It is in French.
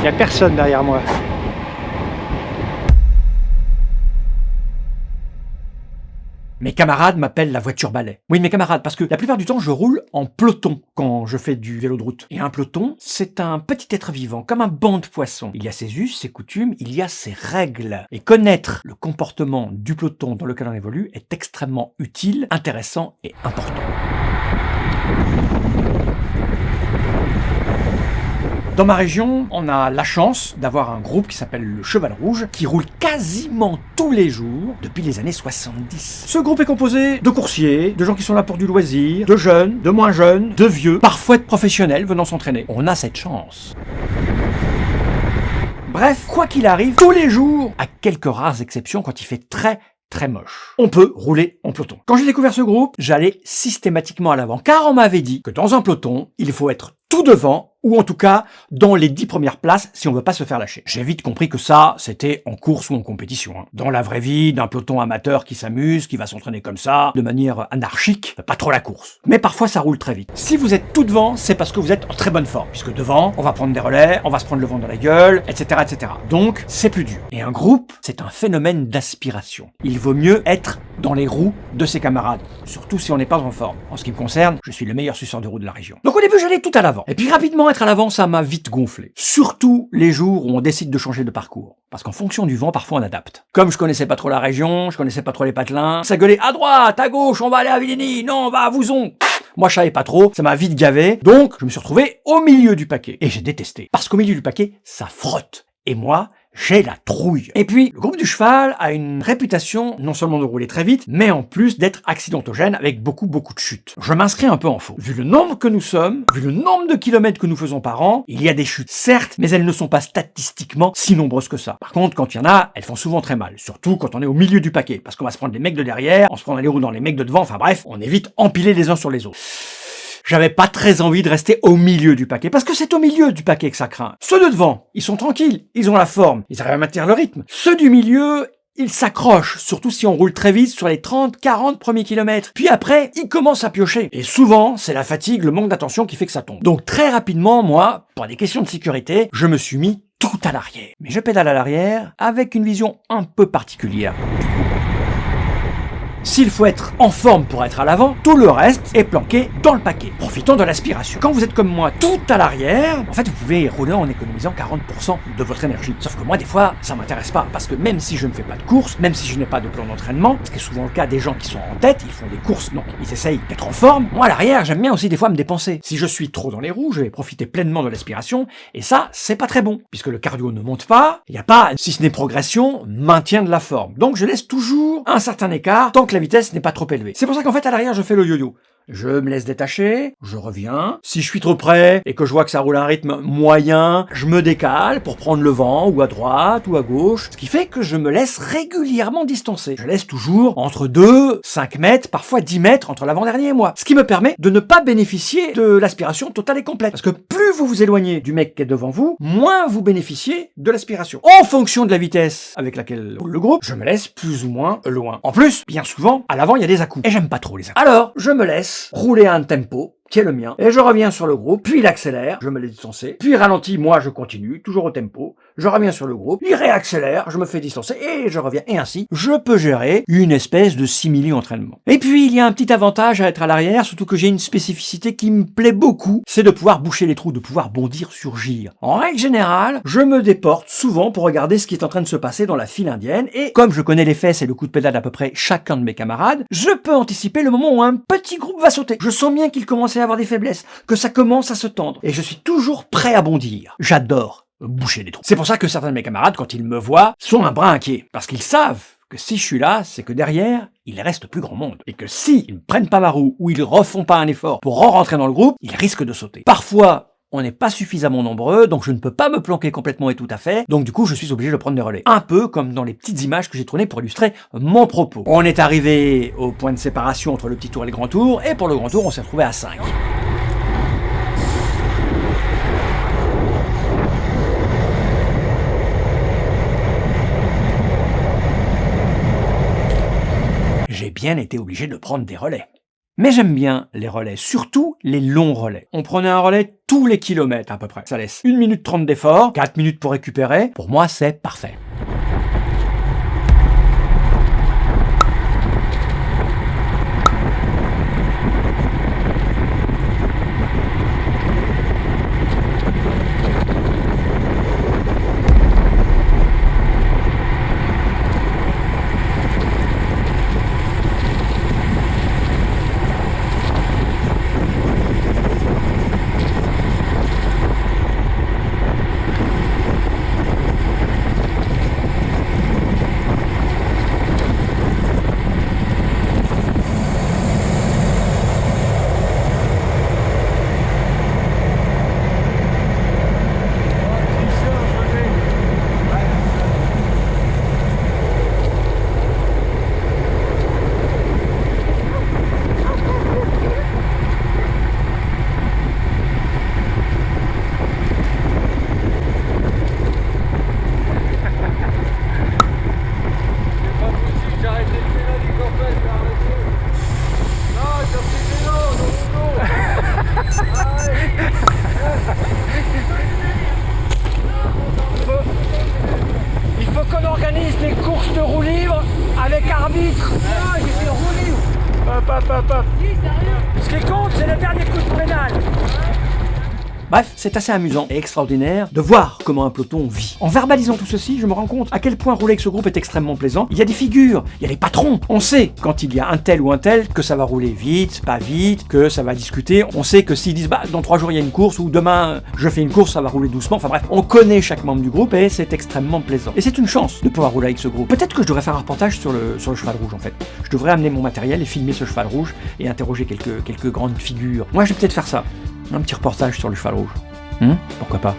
n'y a personne derrière moi. Mes camarades m'appellent la voiture balai. Oui, mes camarades, parce que la plupart du temps, je roule en peloton quand je fais du vélo de route. Et un peloton, c'est un petit être vivant, comme un banc de poissons. Il y a ses us, ses coutumes, il y a ses règles. Et connaître le comportement du peloton dans lequel on évolue est extrêmement utile, intéressant et important. Dans ma région, on a la chance d'avoir un groupe qui s'appelle le Cheval Rouge, qui roule quasiment tous les jours depuis les années 70. Ce groupe est composé de coursiers, de gens qui sont là pour du loisir, de jeunes, de moins jeunes, de vieux, parfois de professionnels venant s'entraîner. On a cette chance. Bref, quoi qu'il arrive, tous les jours, à quelques rares exceptions quand il fait très moche, on peut rouler en peloton. Quand j'ai découvert ce groupe, j'allais systématiquement à l'avant, car on m'avait dit que dans un peloton, il faut être tout devant, ou en tout cas dans les 10 premières places si on veut pas se faire lâcher. J'ai vite compris que ça, c'était en course ou en compétition. Dans la vraie vie, d'un peloton amateur qui s'amuse, qui va s'entraîner comme ça, de manière anarchique, pas trop la course. Mais parfois ça roule très vite. Si vous êtes tout devant, c'est parce que vous êtes en très bonne forme, puisque devant, on va prendre des relais, on va se prendre le vent dans la gueule, etc., etc. Donc, c'est plus dur. Et un groupe, c'est un phénomène d'aspiration. Il vaut mieux être dans les roues de ses camarades, surtout si on n'est pas en forme. En ce qui me concerne, je suis le meilleur suceur de roue de la région. Donc au début, j'allais tout à l'avant. Et puis rapidement, être à l'avant, ça m'a vite gonflé. Surtout les jours où on décide de changer de parcours. Parce qu'en fonction du vent, parfois on adapte. Comme je connaissais pas trop la région, je connaissais pas trop les patelins, ça gueulait à droite, à gauche, on va aller à Villigny, non, on va à Vouzon. Moi, je savais pas trop, ça m'a vite gavé. Donc, je me suis retrouvé au milieu du paquet. Et j'ai détesté. Parce qu'au milieu du paquet, ça frotte. Et moi, j'ai la trouille. Et puis, le groupe du cheval a une réputation non seulement de rouler très vite, mais en plus d'être accidentogène avec beaucoup de chutes. Je m'inscris un peu en faux. Vu le nombre que nous sommes, vu le nombre de kilomètres que nous faisons par an, il y a des chutes, certes, mais elles ne sont pas statistiquement si nombreuses que ça. Par contre, quand il y en a, elles font souvent très mal. Surtout quand on est au milieu du paquet. Parce qu'on va se prendre les mecs de derrière, on se prend les roues dans les mecs de devant, enfin bref, on est vite empilés les uns sur les autres. J'avais pas très envie de rester au milieu du paquet, parce que c'est au milieu du paquet que ça craint. Ceux de devant, ils sont tranquilles, ils ont la forme, ils arrivent à maintenir le rythme. Ceux du milieu, ils s'accrochent, surtout si on roule très vite sur les 30-40 premiers kilomètres. Puis après, ils commencent à piocher. Et souvent, c'est la fatigue, le manque d'attention qui fait que ça tombe. Donc très rapidement, moi, pour des questions de sécurité, je me suis mis tout à l'arrière. Mais je pédale à l'arrière avec une vision un peu particulière du groupe. S'il faut être en forme pour être à l'avant, tout le reste est planqué dans le paquet. Profitons de l'aspiration. Quand vous êtes comme moi tout à l'arrière, en fait, vous pouvez rouler en économisant 40% de votre énergie. Sauf que moi, des fois, ça m'intéresse pas. Parce que même si je ne fais pas de course, même si je n'ai pas de plan d'entraînement, ce qui est souvent le cas des gens qui sont en tête, ils font des courses, donc ils essayent d'être en forme. Moi, à l'arrière, j'aime bien aussi des fois me dépenser. Si je suis trop dans les roues, je vais profiter pleinement de l'aspiration. Et ça, c'est pas très bon. Puisque le cardio ne monte pas, il n'y a pas, si ce n'est progression, maintien de la forme. Donc je laisse toujours un certain écart tant que la vitesse n'est pas trop élevée. C'est pour ça qu'en fait à l'arrière je fais le yo-yo. Je me laisse détacher, je reviens. Si je suis trop près et que je vois que ça roule à un rythme moyen, je me décale pour prendre le vent, ou à droite, ou à gauche. Ce qui fait que je me laisse régulièrement distancer. Je laisse toujours entre 2, 5 mètres, parfois 10 mètres entre l'avant-dernier et moi. Ce qui me permet de ne pas bénéficier de l'aspiration totale et complète. Parce que plus vous vous éloignez du mec qui est devant vous, moins vous bénéficiez de l'aspiration. En fonction de la vitesse avec laquelle roule le groupe, je me laisse plus ou moins loin. En plus, bien souvent, à l'avant, il y a des à-coups. Et j'aime pas trop les à-coups. Alors, je me laisse rouler à un tempo qui est le mien, et je reviens sur le groupe, puis il accélère, je me laisse distancer, puis il ralentit, moi je continue, toujours au tempo, je reviens sur le groupe, il réaccélère, je me fais distancer, et je reviens, et ainsi, je peux gérer une espèce de simili-entraînement. Et puis, il y a un petit avantage à être à l'arrière, surtout que j'ai une spécificité qui me plaît beaucoup, c'est de pouvoir boucher les trous, de pouvoir bondir, surgir. En règle générale, je me déporte souvent pour regarder ce qui est en train de se passer dans la file indienne, et comme je connais les fesses et le coup de pédale d'à peu près chacun de mes camarades, je peux anticiper le moment où un petit groupe va sauter. Je sens bien qu'il commence à avoir des faiblesses, que ça commence à se tendre, et je suis toujours prêt à bondir. J'adore boucher les trous. C'est pour ça que certains de mes camarades, quand ils me voient, sont un brin inquiets, parce qu'ils savent que si je suis là, c'est que derrière, il reste plus grand monde, et que s'ils ne prennent pas ma roue, ou ils refont pas un effort pour rentrer dans le groupe, ils risquent de sauter. Parfois, on n'est pas suffisamment nombreux, donc je ne peux pas me planquer complètement et tout à fait, donc du coup je suis obligé de prendre des relais. Un peu comme dans les petites images que j'ai tournées pour illustrer mon propos. On est arrivé au point de séparation entre le petit tour et le grand tour, et pour le grand tour on s'est retrouvé à 5. J'ai bien été obligé de prendre des relais. Mais j'aime bien les relais, surtout les longs relais. On prenait un relais tous les kilomètres à peu près. Ça laisse 1 minute 30 d'effort, 4 minutes pour récupérer. Pour moi, c'est parfait. Il faut qu'on organise des courses de roue libre avec arbitre. Ah, j'ai fait roue libre. Hop. Si, sérieux. Ce qui compte, c'est le dernier coup de pédale. Bref, c'est assez amusant et extraordinaire de voir comment un peloton vit. En verbalisant tout ceci, je me rends compte à quel point rouler avec ce groupe est extrêmement plaisant. Il y a des figures, il y a des patrons. On sait quand il y a un tel ou un tel que ça va rouler vite, pas vite, que ça va discuter. On sait que s'ils disent dans 3 jours il y a une course ou demain je fais une course, ça va rouler doucement. Enfin bref, on connaît chaque membre du groupe et c'est extrêmement plaisant. Et c'est une chance de pouvoir rouler avec ce groupe. Peut-être que je devrais faire un reportage sur le cheval rouge en fait. Je devrais amener mon matériel et filmer ce cheval rouge et interroger quelques grandes figures. Moi je vais peut-être faire ça. Un petit reportage sur le cheval rouge. Pourquoi pas?